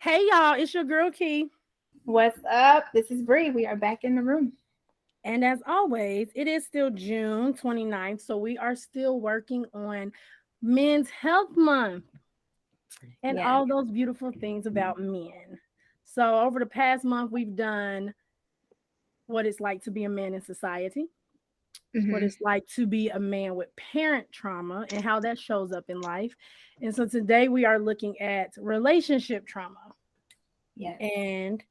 Hey y'all, it's your girl Key. What's up? This is Bree. We are back in the room. And as always, it is still June 29th, so we are still working on Men's Health Month and Yes. all those beautiful things about men. So over the past month, we've done what it's like to be a man in society, what hmm it's like to be a man with parent trauma and how that shows up in life. And so today we are looking at relationship trauma. Yes. And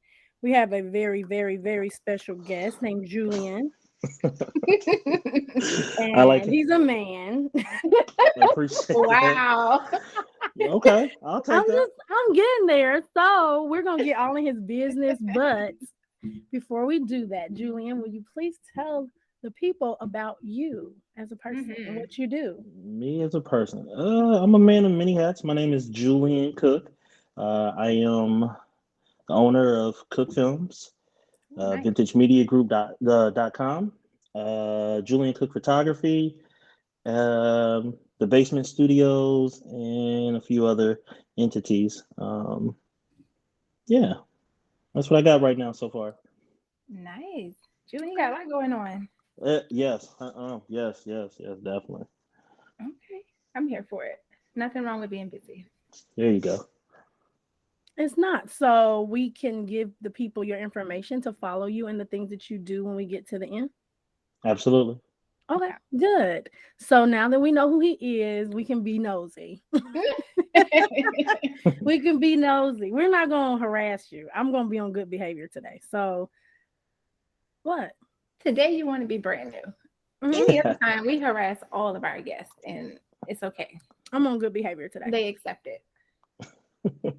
we have a very, very, very special guest named Julian. I like And it. he's a man. I appreciate that. Wow. Okay, I'll take that. I'm getting there. So we're gonna get all in his business. But before we do that, Julian, will you please tell the people about you as a person and hmm what you do? Me as a person, I'm a man of many hats. My name is Julian Cook. I am the owner of Cook Films, Nice. VintageMediaGroup.com, Julian Cook Photography, the Basement Studios, and a few other entities. Yeah, that's what I got right now so far. Nice. Julie, you got a lot going on. Yes, yes, definitely. Okay. I'm here for it. Nothing wrong with being busy. There you go. It's not. So we can give the people your information to follow you and the things that you do when we get to the end. Absolutely. Okay, good. So now that we know who he is, we can be nosy. Okay. We can be nosy. We're not going to harass you. I'm going to be on good behavior today. So, what? Today you want to be brand new. Hmm. Any other time we harass all of our guests and it's okay. I'm on good behavior today. They accept it.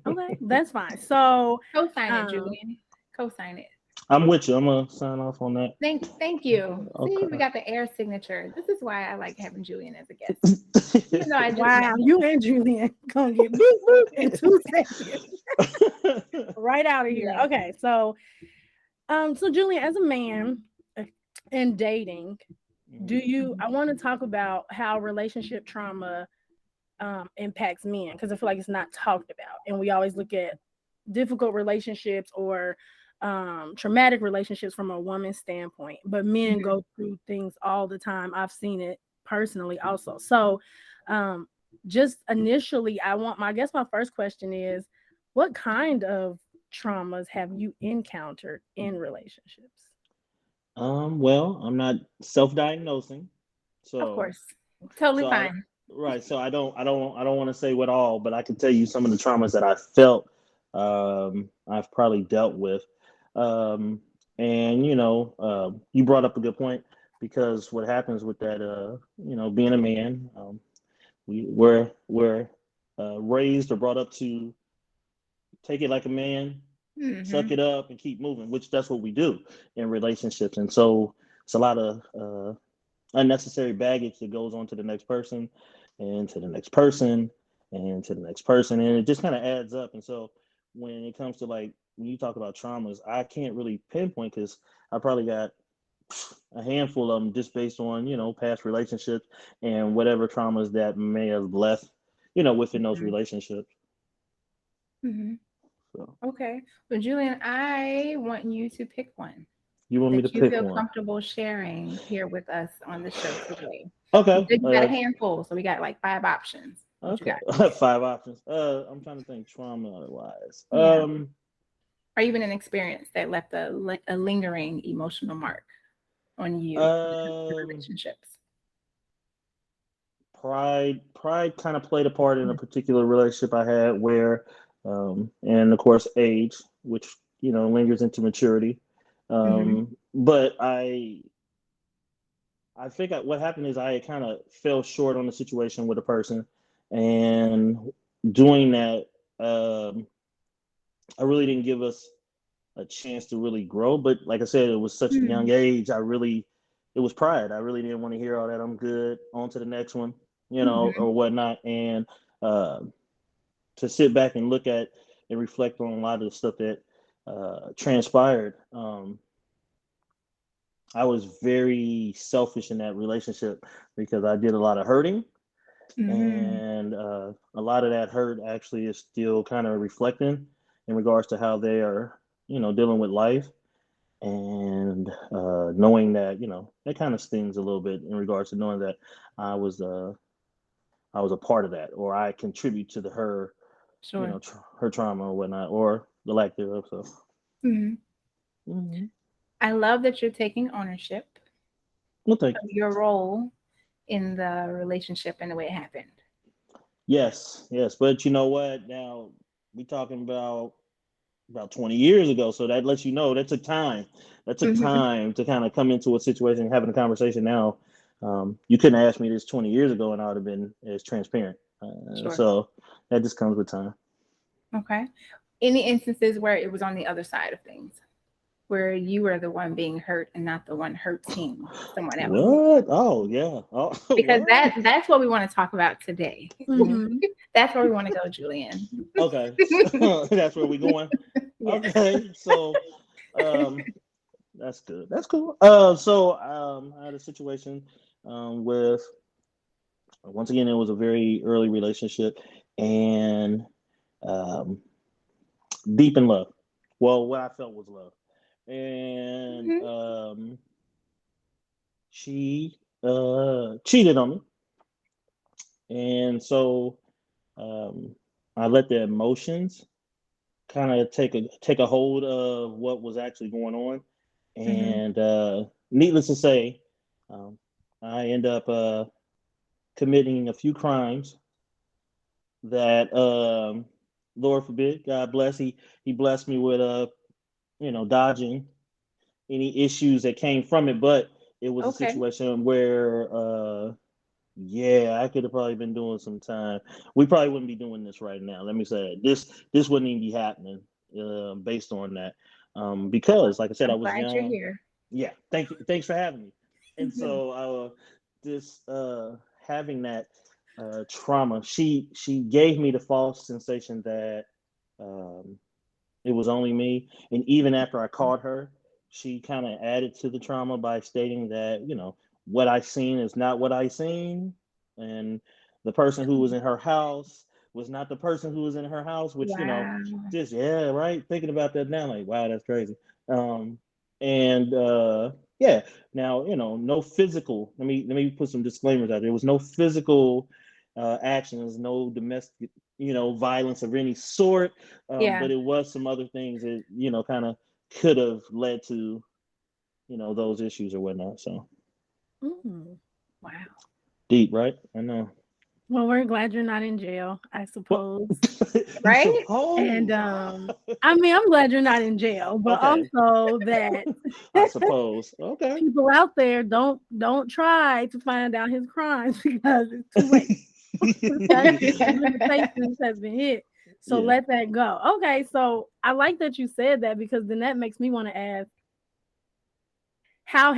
Okay, that's fine. So, Co-sign it, um, Julian. Co-sign it. I'm with you. I'm gonna sign off on that. Thank you. See, we Okay. got the air signature. This is why I like having Julian as a guest. Even though I just met wow, you him. and Julian gonna get boop boop in 2 seconds. Right out of here. Yeah. Okay, so Julian, as a man in dating, do you? Mhm. I want to talk about how relationship trauma impacts men because I feel like it's not talked about, and we always look at difficult relationships or traumatic relationships from a woman's standpoint, but men Mhm. go through things all the time. I've seen it personally also. So, um, just initially, I guess my first question is, what kind of traumas have you encountered in relationships? well, I'm not self-diagnosing, Of so course. Totally so I fine. right. So I don't want to say what all, but I can tell you some of the traumas that I felt. I've probably dealt with, um, and you brought up a good point because what happens with that, being a man, we're raised or brought up to take it like a man, suck hmm it up, and keep moving, which that's what we do in relationships. And so it's a lot of unnecessary baggage that goes on to the next person and to the next person and to the next person. And it just kind of adds up. And so when it comes to like, when you talk about traumas, I can't really pinpoint because I probably got a handful of them just based on, past relationships and whatever traumas that may have left, within those hmm relationships. hmm So Okay. Well, Julian, I want you to pick one you want me to that you pick feel one? comfortable sharing here with us on the show today. You Okay. said you got a handful, so we got like five options. What you Okay. got? Five options. I'm trying to think trauma wise. Yeah. Or even an experience that left a lingering emotional mark on you when it comes to Um, relationships. pride kind of played a part in a particular relationship I had where, and of course, age, which lingers into maturity. hmm But I think what happened is I kind of fell short on the situation with a person, and doing that, I really didn't give us a chance to really grow. But like I said, it was such a young age. It was pride. I really didn't want to hear all that. I'm good. On to the next one, hmm or whatnot. And uh, to sit back and look at and reflect on a lot of the stuff that transpired, I was very selfish in that relationship because I did a lot of hurting. hmm And a lot of that hurt actually is still kind of reflecting. in regards to how they are, dealing with life, and knowing that, that kind of stings a little bit in regards to knowing that I was I was a part of that, or I contribute to her, Sure. her trauma or whatnot, or the lack thereof. So. Hmm. Mhm. I love that you're taking ownership Well, thank of you. your role in the relationship and the way it happened. Yes, yes, but you know what? Now we talking about 20 years ago, so that lets you know that took time. That took Hmm. time to kind of come into a situation, having a conversation. Now, you couldn't ask me this 20 years ago, and I would have been as transparent. Sure. So that just comes with time. Okay. Any instances where it was on the other side of things, where you were the one being hurt and not the one hurting someone else? What? Oh yeah. Oh Because what? that's what we want to talk about today. Mhm. That's where we want to go, Julian. Okay, so that's where we going. Yes. Okay, so um, that's good. That's cool. So I had a situation with, once again, it was a very early relationship, and um, deep in love. Well, what I felt was love, and Mhm. she cheated on me, and so um, I let the emotions kind of take a hold of what was actually going on, Mhm. and needless to say, um, I end up committing a few crimes that, Lord forbid, God bless, he blessed me with dodging any issues that came from it, but it was a Okay. situation where yeah, I could have probably been doing some time. We probably wouldn't be doing this right now. Let me say it. This wouldn't even be happening based on that. Because like I said, I I'm was glad you're young. here. Yeah, thank you. Thanks for having me. And Mhm. so this having that trauma, she gave me the false sensation that um, it was only me. And even after I caught her, she kind of added to the trauma by stating that, what I seen is not what I seen. And the person who was in her house was not the person who was in her house, which, Wow. just, yeah, right. Thinking about that now, like, wow, that's crazy. Um, and yeah, now, no physical, let me put some disclaimers out there. There was no physical actions, no domestic, violence of any sort, Yeah. but it was some other things that kind of could have led to those issues or whatnot. So Mhm. Wow. deep, right? I know. Well, we're glad you're not in jail, I What? suppose. You Right? And suppose? I mean, I'm glad you're not in jail, but Okay, also that I suppose. Okay. people out there don't try to find out his crimes because it's too late. Okay, the limitations has been hit. So Yeah. let that go. Okay, so I like that you said that because then that makes me want to ask, how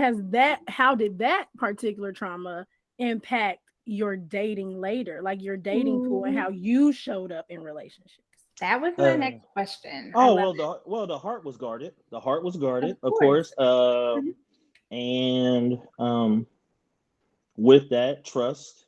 did that particular trauma impact your dating later, like your dating pool and Ooh, how you showed up in relationships? that was my Uh, next question. I oh love well, the heart was guarded. The heart was it. Of guarded, of course. course. And with that trust,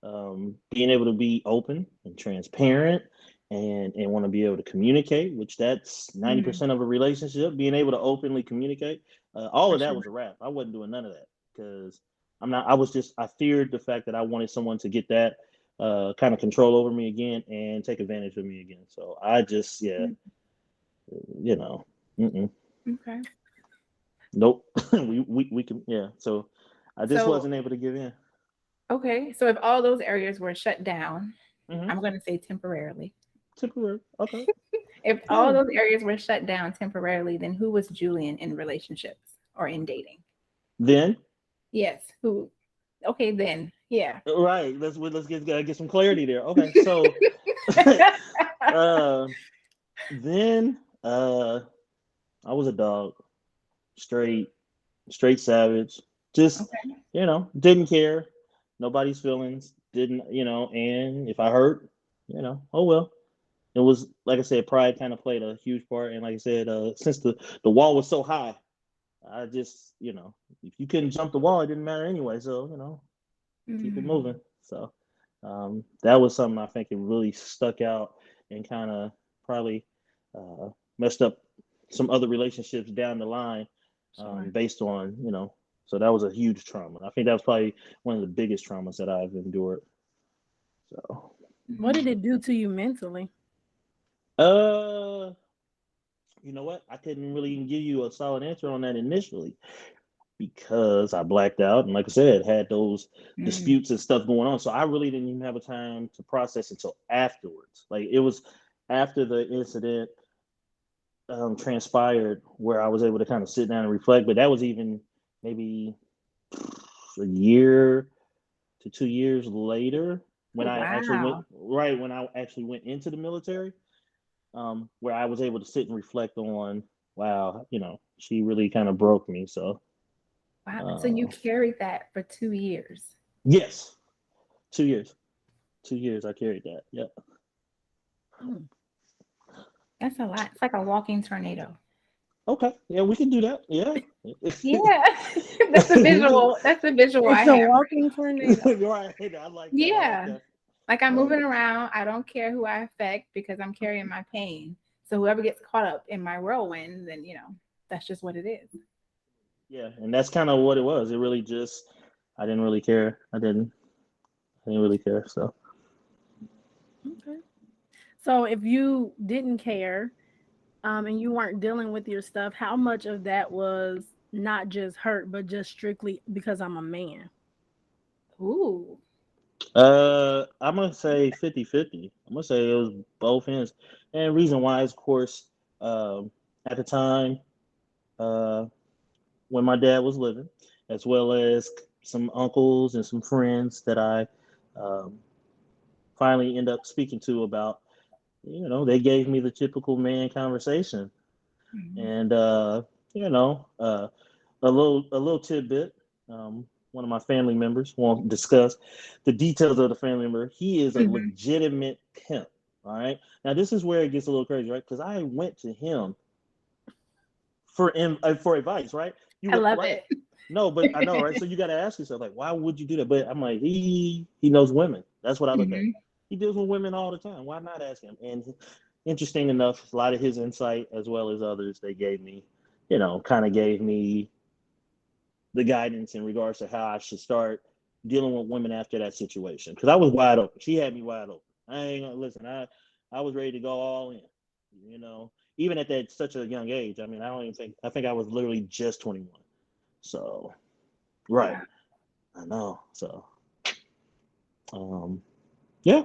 being able to be open and transparent, and want to be able to communicate, which that's Mm, 90% of a relationship. Being able to openly communicate, all for of that sure. was a wrap. I wasn't doing none of that because I was just, I feared the fact that I wanted someone to get that kind of control over me again and take advantage of me again. So I just, yeah, Mm, you know, mm-mm, okay. nope. We can, yeah. So I just So, wasn't able to give in. okay. So if all those areas were shut down, Mm-hmm. I'm going to say temporarily. Temporary. Okay. If all Yeah. those areas were shut down temporarily, then who was Julian in relationships or in dating? Then Yes. Who? Okay, then. Yeah. right. Let's get some clarity there. Okay, so uh, then I was a dog, straight straight savage. Just Okay. didn't care nobody's feelings. Didn't and if I hurt, oh well. It was like I said, pride kind of played a huge part, and like I said, since the wall was so high, I just if you couldn't jump the wall, it didn't matter anyway. So keep it Mm, moving. So that was something I think it really stuck out and kind of probably messed up some other relationships down the line, Sure. based on, so that was a huge trauma. I think that was probably one of the biggest traumas that I've endured. So, What did it do to you mentally? uh, you know what? I couldn't really even give you a solid answer on that initially because I blacked out and, like I said, had those disputes and stuff going on. So I really didn't even have a time to process until afterwards. Like it was after the incident transpired where I was able to kind of sit down and reflect. But that was even maybe a year to 2 years later when I actually went when I actually went into the military, where I was able to sit and reflect on, wow, she really kind of broke me. So. Wow. So you carried that for 2 years. Yes, 2 years. 2 years I carried that. Yeah. That's a lot. It's like a walking tornado. Okay. Yeah, we can do that. Yeah. Yeah. That's a visual. That's a visual I It's a have. walking tornado. You're right. I like that. Yeah. I like that. Like I'm moving around. I don't care who I affect because I'm carrying my pain. So whoever gets caught up in my whirlwind, then that's just what it is. Yeah, and that's kind of what it was. It really just, I didn't really care. I didn't really care. So. Okay. So if you didn't care, and you weren't dealing with your stuff, how much of that was not just hurt, but just strictly because I'm a man? Ooh. I'm gonna say 50-50. I'm gonna say it was both ends, and reason why is, of course, at the time, when my dad was living, as well as some uncles and some friends that I finally end up speaking to about, they gave me the typical man conversation, and a little tidbit. One of my family members won't discuss the details of the family member. He is a legitimate pimp. All right. Now this is where it gets a little crazy, right? Because I went to him for advice, right? I love it. No, but I know, right? So you got to ask yourself, like, why would you do that? But I'm like, he knows women. That's what I look at. He deals with women all the time. Why not ask him? And interesting enough, a lot of his insight, as well as others, they gave me, kind of gave me the guidance in regards to how I should start dealing with women after that situation. Because I was wide open. She had me wide open. I ain't gonna listen. I was ready to go all in. Even at that such a young age. I mean, I think I was literally just 21. So, right. I know. So, yeah.